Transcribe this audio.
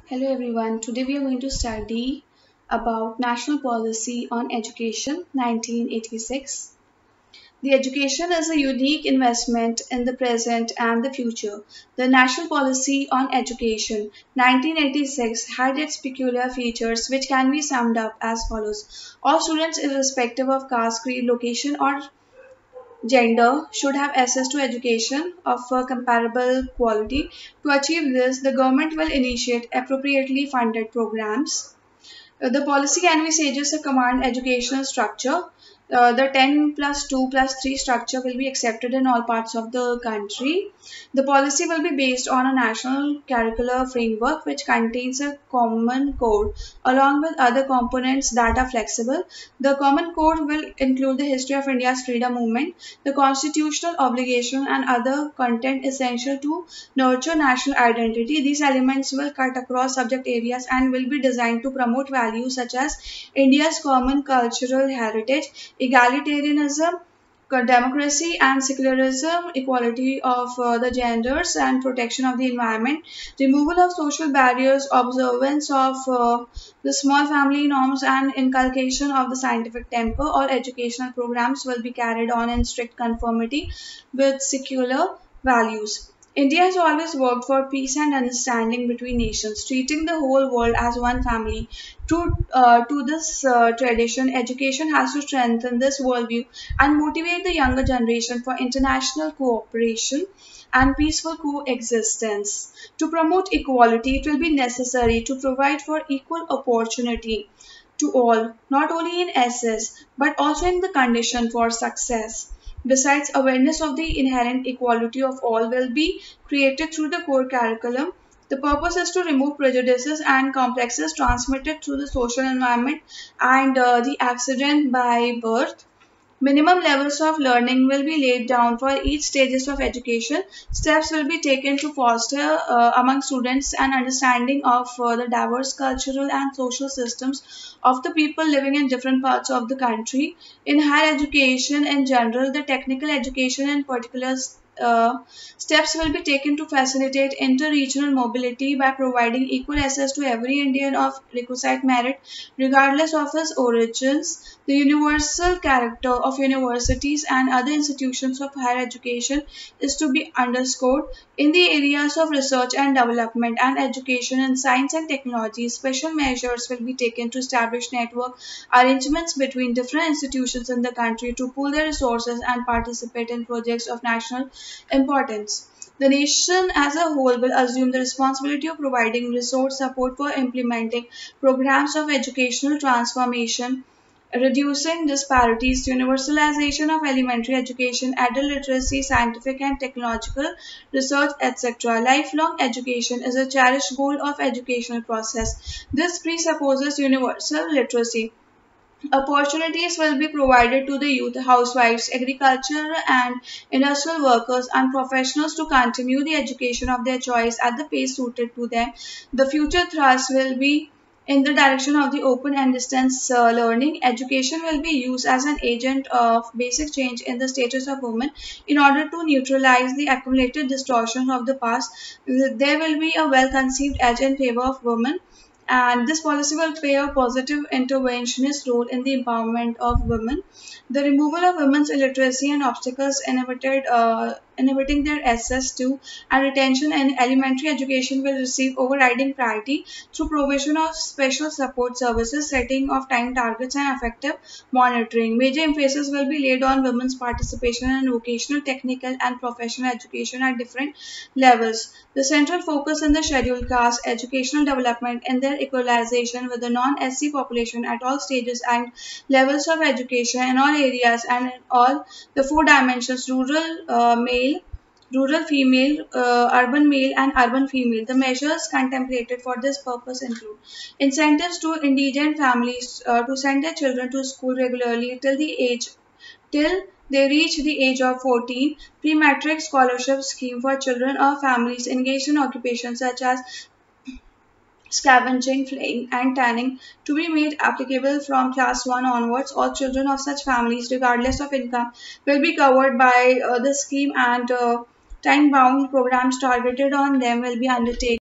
Hello everyone. Today we are going to study about National Policy on Education 1986. The education is a unique investment in the present and the future. The National Policy on Education 1986 had its peculiar features which can be summed up as follows. All students irrespective of caste, creed, location or gender should have access to education of a comparable quality. To achieve this, the government will initiate appropriately funded programs. The policy can be said as a command educational structure. The 10 plus 2 plus 3 structure will be accepted in all parts of the country. The policy will be based on a national curricular framework which contains a common code along with other components that are flexible. The common code will include the history of India's freedom movement, the constitutional obligation and other content essential to nurture national identity. These elements will cut across subject areas and will be designed to promote values such as India's common cultural heritage, egalitarianism, democracy and secularism, equality of the genders and protection of the environment, removal of social barriers, observance of the small family norms and inculcation of the scientific temper. All educational programs will be carried on in strict conformity with secular values. India has always worked for peace and understanding between nations, treating the whole world as one family. To this tradition, education has to strengthen this worldview and motivate the younger generation for international cooperation and peaceful coexistence. To promote equality, it will be necessary to provide for equal opportunity to all, not only in essence but also in the condition for success. Besides, awareness of the inherent equality of all will be created through the core curriculum. The purpose is to remove prejudices and complexes transmitted through the social environment and the accident by birth. Minimum levels of learning will be laid down for each stages of education. Steps will be taken to foster among students an understanding of the diverse cultural and social systems of the people living in different parts of the country. In higher education in general, the technical education in particular, steps will be taken to facilitate inter-regional mobility by providing equal access to every Indian of requisite merit, regardless of his origins. The universal character of universities and other institutions of higher education is to be underscored. In the areas of research and development and education in science and technology, special measures will be taken to establish network arrangements between different institutions in the country to pool their resources and participate in projects of national importance. The nation as a whole will assume the responsibility of providing resource support for implementing programs of educational transformation, reducing disparities, universalization of elementary education, adult literacy, scientific and technological research, etc. Lifelong education is a cherished goal of educational process. This presupposes universal literacy. Opportunities will be provided to the youth, housewives, agriculture and industrial workers and professionals to continue the education of their choice at the pace suited to them. The future thrust will be in the direction of the open and distance learning. Education will be used as an agent of basic change in the status of women in order to neutralize the accumulated distortions of the past. There will be a well-conceived edge in favor of women, and this policy will play a positive interventionist role in the empowerment of women. The removal of women's illiteracy and obstacles inhibiting their access to and retention in elementary education will receive overriding priority through provision of special support services, setting of time targets and effective monitoring. Major emphasis will be laid on women's participation in vocational, technical and professional education at different levels. The central focus in the scheduled caste educational development and their equalization with the non-SC population at all stages and levels of education in all areas and in all the four dimensions: rural male, rural female, urban male and urban female. The measures contemplated for this purpose include incentives to indigent families to send their children to school regularly till they reach the age of 14, pre-matric scholarship scheme for children of families engaged in occupations such as scavenging, flaying, and tanning to be made applicable from class 1 onwards. All children of such families, regardless of income, will be covered by the scheme, and time-bound programs targeted on them will be undertaken.